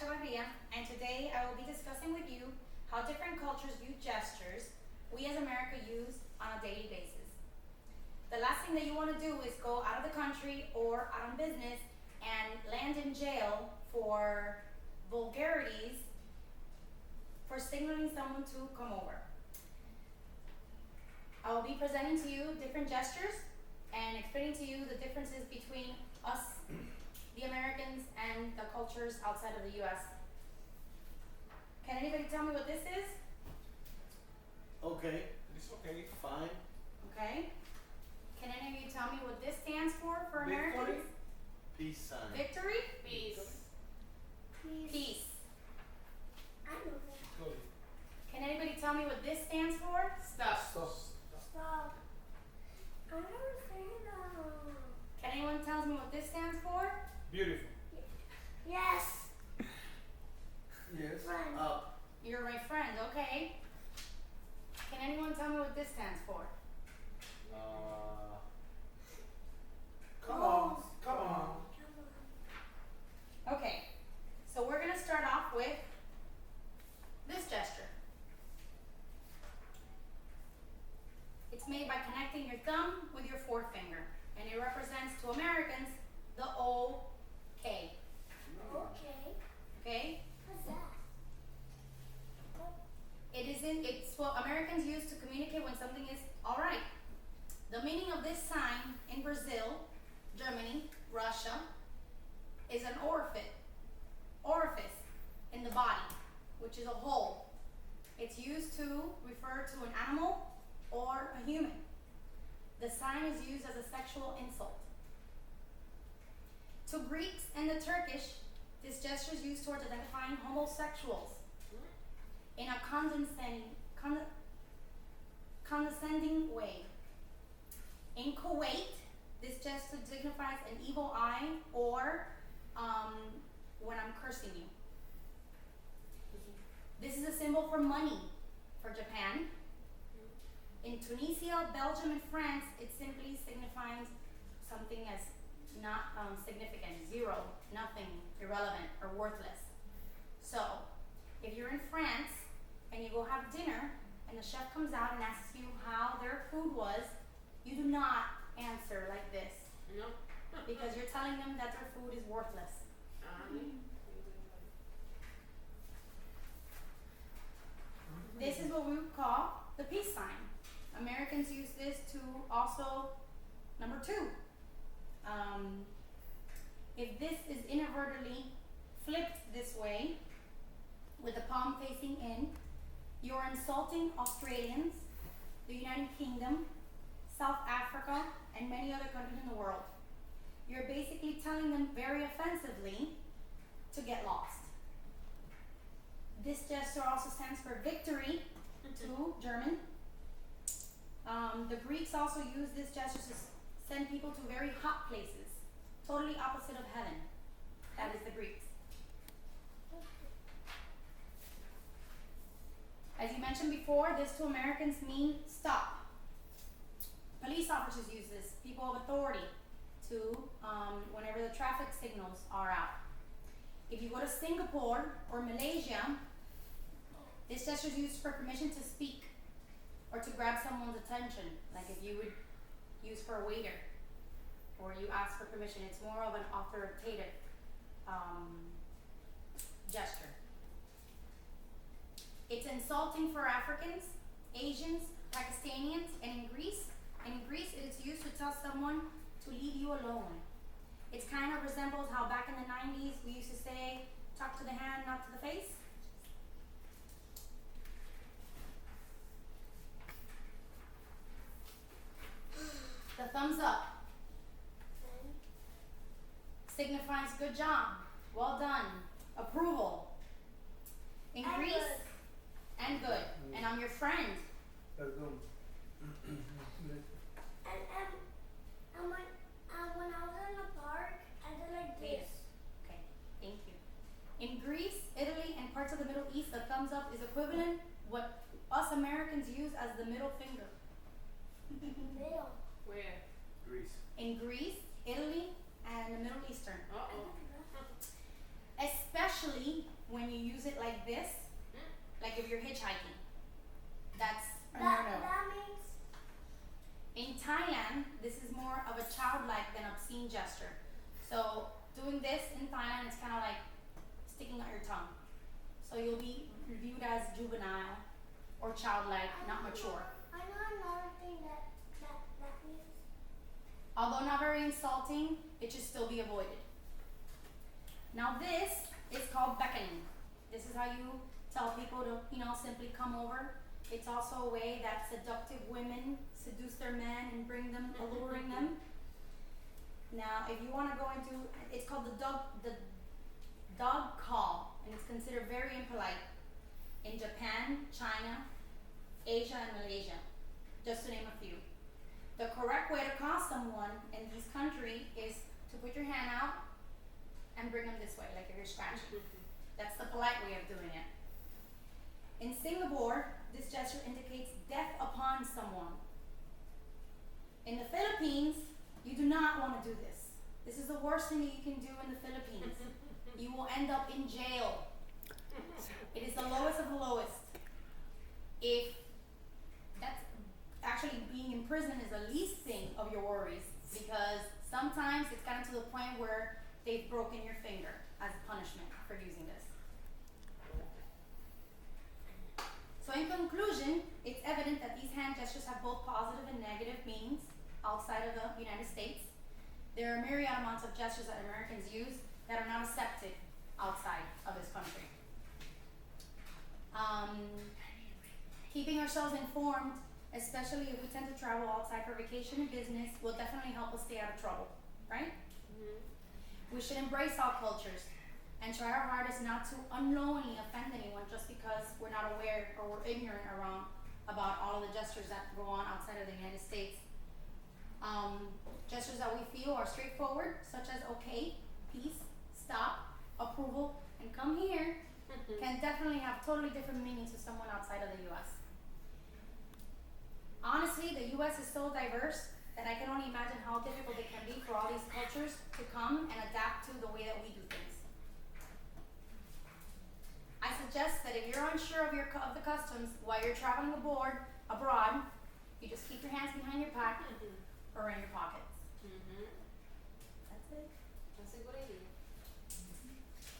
and today I will be discussing with you how different cultures view gestures we as America use on a daily basis. The last thing that you want to do is go out of the country or out on business and land in jail for vulgarities for signaling someone to come over. I will be presenting to you different gestures and explaining to you the differences between us, the Americans, and the cultures outside of the US. Can anybody tell me what this is? Okay, It's okay. fine. Okay. Can any of you tell me what this stands for Victory. Americans? Peace sign. Victory? Peace. Peace. I know that. Good. Can anybody tell me what this stands for? Stop. Stop. Stop. I never say that. Can anyone tell me what this stands for? Beautiful. Yes. Yes. Friend. Up. You're my friend, okay. Can anyone tell me what this stands for? Come on. Come on. Come on. Okay, so we're gonna start off with this gesture. It's made by connecting your thumb with your forefinger, and it represents to Americans the OK. Okay. Okay? What's that? It's what Americans use to communicate when something is alright. The meaning of this sign in Brazil, Germany, Russia, is an orifice in the body, which is a hole. It's used to refer to an animal or a human. The sign is used as a sexual insult. To Greeks and the Turkish, this gesture is used towards identifying homosexuals in a condescending way. In Kuwait, this gesture signifies an evil eye or when I'm cursing you. This is a symbol for money for Japan. In Tunisia, Belgium, and France, it simply signifies something as not significant, zero, nothing, irrelevant, or worthless. So, if you're in France and you go have dinner and the chef comes out and asks you how their food was, you do not answer like this No. because you're telling them that their food is worthless. This is what we would call the peace sign. Americans use this to also, number two, if this is inadvertently flipped this way with the palm facing in, you're insulting Australians, the United Kingdom, South Africa, and many other countries in the world. You're basically telling them very offensively to get lost. This gesture also stands for victory to German. The Greeks also use this gesture to send people to very hot places, totally opposite of heaven. That is the Greeks. As you mentioned before, this to Americans mean stop. Police officers use this, people of authority, to whenever the traffic signals are out. If you go to Singapore or Malaysia, this gesture is used for permission to speak or to grab someone's attention, like if you would use for a waiter or you ask for permission. It's more of an authoritative gesture. It's insulting for Africans, Asians, Pakistanians, and in Greece it is used to tell someone to leave you alone. It kind of resembles how back in the 90s we used to say, talk to the hand, not to the face. The thumbs up signifies good job, well done, approval. In And Greece, good. and good, and I'm your friend. Perdón. And when I was in the park, I did like this. Okay, thank you. In Greece, Italy, and parts of the Middle East, the thumbs up is equivalent what us Americans use as the middle finger. Middle. Where? Greece. In Greece, Italy, and the Middle Eastern. Uh-oh. Especially when you use it like this, like if you're hitchhiking. That's a That no-no. means In Thailand, this is more of a childlike than obscene gesture. So doing this in Thailand, it's kind of like sticking out your tongue. So you'll be viewed as juvenile or childlike, not mature. I know another thing that means. Although not very insulting, it should still be avoided. Now this is called beckoning. This is how you tell people to, simply come over. It's also a way that seductive women seduce their men and bring them, alluring them. Now, if you want to go into, it's called the dog call, and it's considered very impolite in Japan, China, Asia, and Malaysia, just to name a few. The correct way to call someone in these countries is to put your hand out and bring them this way, like if you're scratching. That's the polite way of doing it. In Singapore, this gesture indicates death upon someone. In the Philippines, you do not want to do this. This is the worst thing that you can do in the Philippines. You will end up in jail. It is the lowest of the lowest. If that's actually being in prison is the least thing of your worries, because sometimes it's gotten to the point where they've broken your finger as a punishment for using this. So in conclusion, it's evident that these hand gestures have both positive and negative meanings outside of the United States. There are myriad amounts of gestures that Americans use that are not accepted outside of this country. Keeping ourselves informed, especially if we tend to travel outside for vacation and business, will definitely help us stay out of trouble, right? We should embrace all cultures and try our hardest not to unknowingly offend anyone just because we're not aware or we're ignorant about all of the gestures that go on outside of the United States. Gestures that we feel are straightforward, such as okay, peace, stop, approval, and come here, can definitely have totally different meanings to someone outside of the U.S. Honestly, the U.S. is so diverse that I can only imagine how difficult it can be for all these cultures to come and adapt to the way that we do things. I suggest that if you're unsure of the customs while you're traveling abroad, you just keep your hands behind your back or in your pockets. Mm-hmm. That's it. That's a good idea.